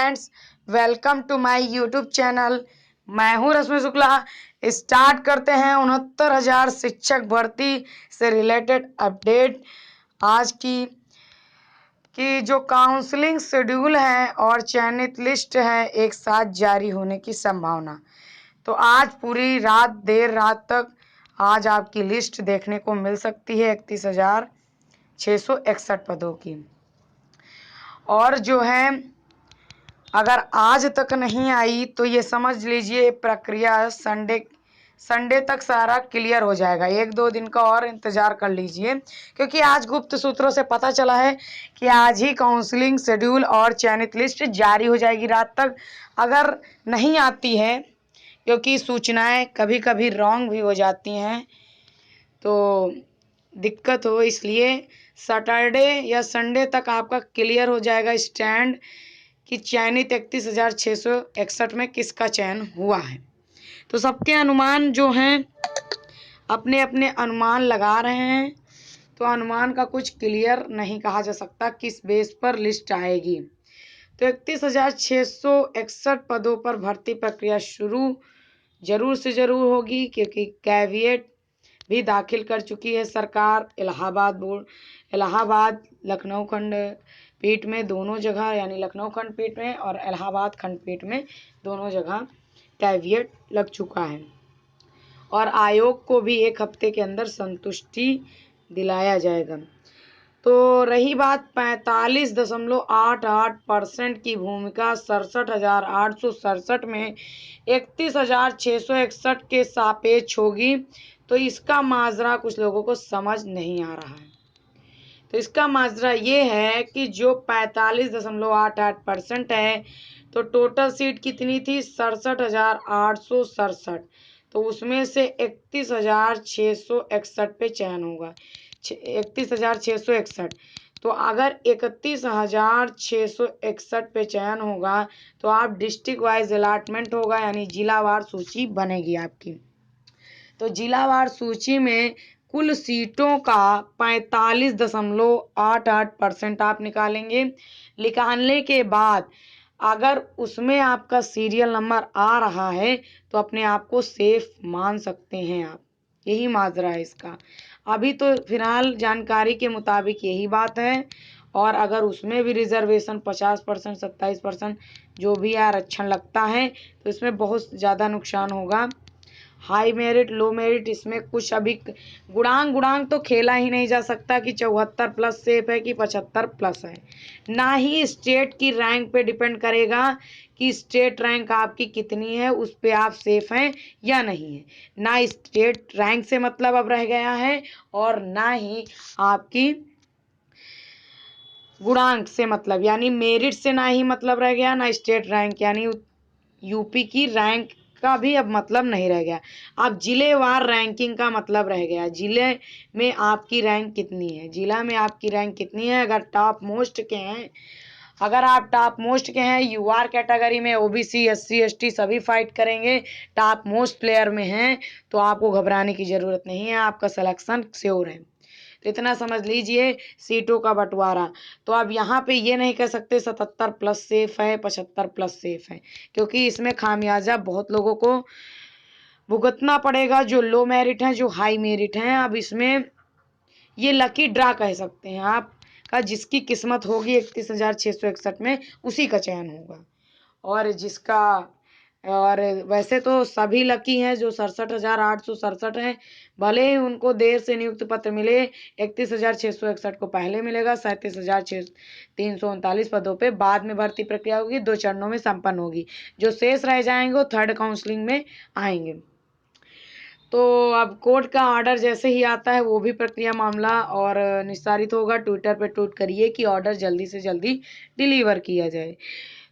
Friends, welcome to my YouTube channel. मैं हूं रश्मि Shukla. Start करते हैं 69,000 शिक्षक भर्ती से रिलेटेड अपडेट। आज की जो काउंसलिंग शेड्यूल है और चयनित लिस्ट है एक साथ जारी होने की संभावना। तो आज पूरी रात देर रात तक आज आपकी लिस्ट देखने को मिल सकती है 31,661 पदों की। और जो है अगर आज तक नहीं आई तो ये समझ लीजिए प्रक्रिया संडे तक सारा क्लियर हो जाएगा। 1-2 दिन का और इंतज़ार कर लीजिए, क्योंकि आज गुप्त सूत्रों से पता चला है कि आज ही काउंसलिंग शेड्यूल और चयनित लिस्ट जारी हो जाएगी रात तक। अगर नहीं आती है, क्योंकि सूचनाएं कभी कभी रॉन्ग भी हो जाती हैं तो दिक्कत हो, इसलिए सैटरडे या संडे तक आपका क्लियर हो जाएगा स्टैंड कि चयनित 31,661 में किसका चयन हुआ है। तो सबके अनुमान जो हैं अपने अपने अनुमान लगा रहे हैं, तो अनुमान का कुछ क्लियर नहीं कहा जा सकता किस बेस पर लिस्ट आएगी। तो 31,661 पदों पर भर्ती प्रक्रिया शुरू जरूर से जरूर होगी, क्योंकि कैविएट भी दाखिल कर चुकी है सरकार। इलाहाबाद लखनऊ खंडपीठ में दोनों जगह, यानी लखनऊ खंडपीठ में और इलाहाबाद खंडपीठ में दोनों जगह कैविएट लग चुका है। और आयोग को भी 1 हफ्ते के अंदर संतुष्टि दिलाया जाएगा। तो रही बात 45.88% की भूमिका 67,867 में 31,661 के सापेक्ष होगी। तो इसका माजरा कुछ लोगों को समझ नहीं आ रहा है। तो इसका माजरा ये है कि जो 45.88% है, तो टोटल सीट कितनी थी? 67,867। तो उसमें से 31,661 पे चयन होगा। 31,661। तो अगर 31,661 पे चयन होगा तो आप डिस्ट्रिक्ट वाइज अलॉटमेंट होगा, यानी जिलावार सूची बनेगी आपकी। तो जिलावार सूची में कुल सीटों का 45.88% आप निकालेंगे। निकालने के बाद अगर उसमें आपका सीरियल नंबर आ रहा है तो अपने आप को सेफ मान सकते हैं आप। यही माजरा है इसका। अभी तो फिलहाल जानकारी के मुताबिक यही बात है। और अगर उसमें भी रिजर्वेशन 50%, 27% जो भी आरक्षण लगता है तो इसमें बहुत ज़्यादा नुकसान होगा। हाई मेरिट, लो मेरिट, इसमें कुछ अभी गुणांक तो खेला ही नहीं जा सकता कि 74+ सेफ है कि 75+ है। ना ही स्टेट की रैंक पे डिपेंड करेगा कि स्टेट रैंक आपकी कितनी है, उस पे आप सेफ हैं या नहीं है। ना स्टेट रैंक से मतलब अब रह गया है, और ना ही आपकी गुणांक से मतलब, यानी मेरिट से ना ही मतलब रह गया, ना स्टेट रैंक यानी यूपी की रैंक का भी अब मतलब नहीं रह गया। अब जिलेवार रैंकिंग का मतलब रह गया। जिले में आपकी रैंक कितनी है, जिला में आपकी रैंक कितनी है। अगर टॉप मोस्ट के हैं, अगर आप टॉप मोस्ट के हैं यूआर कैटेगरी में, ओबीसी, एससी, एसटी सभी फाइट करेंगे, टॉप मोस्ट प्लेयर में हैं, तो आपको घबराने की ज़रूरत नहीं है, आपका सिलेक्शन श्योर है। तो इतना समझ लीजिए सीटों का बंटवारा। तो अब यहाँ पे ये नहीं कह सकते 77+ सेफ है, 75+ सेफ है, क्योंकि इसमें खामियाजा बहुत लोगों को भुगतना पड़ेगा, जो लो मेरिट हैं, जो हाई मेरिट हैं। अब इसमें ये लकी ड्रा कह सकते हैं आप का, जिसकी किस्मत होगी 31,661 में उसी का चयन होगा। और वैसे तो सभी लकी हैं जो 67,867 हैं। भले ही उनको देर से नियुक्त पत्र मिले, 31,661 को पहले मिलेगा। 37,339 पदों पे बाद में भर्ती प्रक्रिया होगी, 2 चरणों में संपन्न होगी। जो शेष रह जाएंगे वो 3rd काउंसलिंग में आएंगे। तो अब कोर्ट का ऑर्डर जैसे ही आता है वो भी प्रक्रिया मामला और निस्तारित होगा। ट्विटर पे ट्वीट करिए कि ऑर्डर जल्दी से जल्दी डिलीवर किया जाए।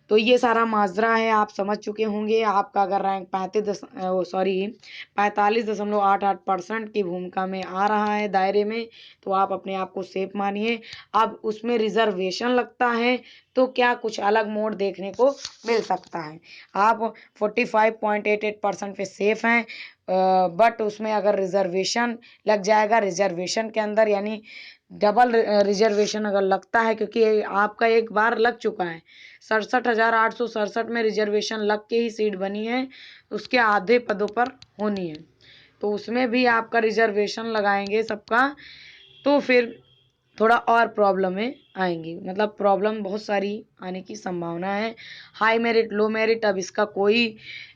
तो ये सारा माजरा है, आप समझ चुके होंगे। आपका अगर रैंक 45.88% की भूमिका में आ रहा है दायरे में, तो आप अपने आप को सेफ मानिए। अब उसमें रिजर्वेशन लगता है तो क्या कुछ अलग मोड देखने को मिल सकता है। आप 45.88% पे सेफ हैं, बट उसमें अगर रिजर्वेशन लग जाएगा, रिजर्वेशन के अंदर यानी डबल रिजर्वेशन अगर लगता है, क्योंकि आपका एक बार लग चुका है 67,867 में रिजर्वेशन लग के ही सीट बनी है, उसके आधे पदों पर होनी है, तो उसमें भी आपका रिजर्वेशन लगाएंगे सबका, तो फिर थोड़ा और प्रॉब्लमें आएंगी, मतलब प्रॉब्लम बहुत सारी आने की संभावना है। हाई मेरिट लो मेरिट, अब इसका कोई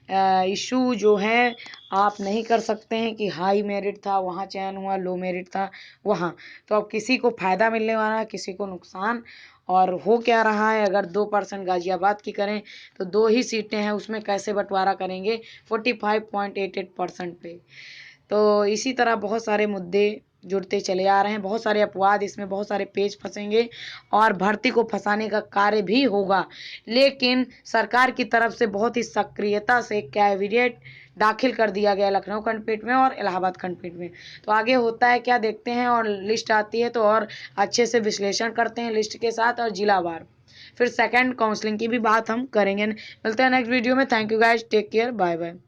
इशू जो है आप नहीं कर सकते हैं कि हाई मेरिट था वहाँ चयन हुआ, लो मेरिट था वहाँ, तो अब किसी को फ़ायदा मिलने वाला है, किसी को नुकसान। और हो क्या रहा है, अगर 2% गाजियाबाद की करें तो 2 ही सीटें हैं, उसमें कैसे बंटवारा करेंगे 45.88% पे। तो इसी तरह बहुत सारे मुद्दे जुड़ते चले आ रहे हैं, बहुत सारे अपवाद, इसमें बहुत सारे पेच फंसेंगे और भर्ती को फंसाने का कार्य भी होगा, लेकिन सरकार की तरफ से बहुत ही सक्रियता से कैबिनेट दाखिल कर दिया गया लखनऊ खंडपीठ में और इलाहाबाद खंडपीठ में। तो आगे होता है क्या देखते हैं, और लिस्ट आती है तो और अच्छे से विश्लेषण करते हैं लिस्ट के साथ और जिलावार, फिर सेकंड काउंसलिंग की भी बात हम करेंगे। मिलते हैं नेक्स्ट वीडियो में। Thank you guys, take care, bye bye.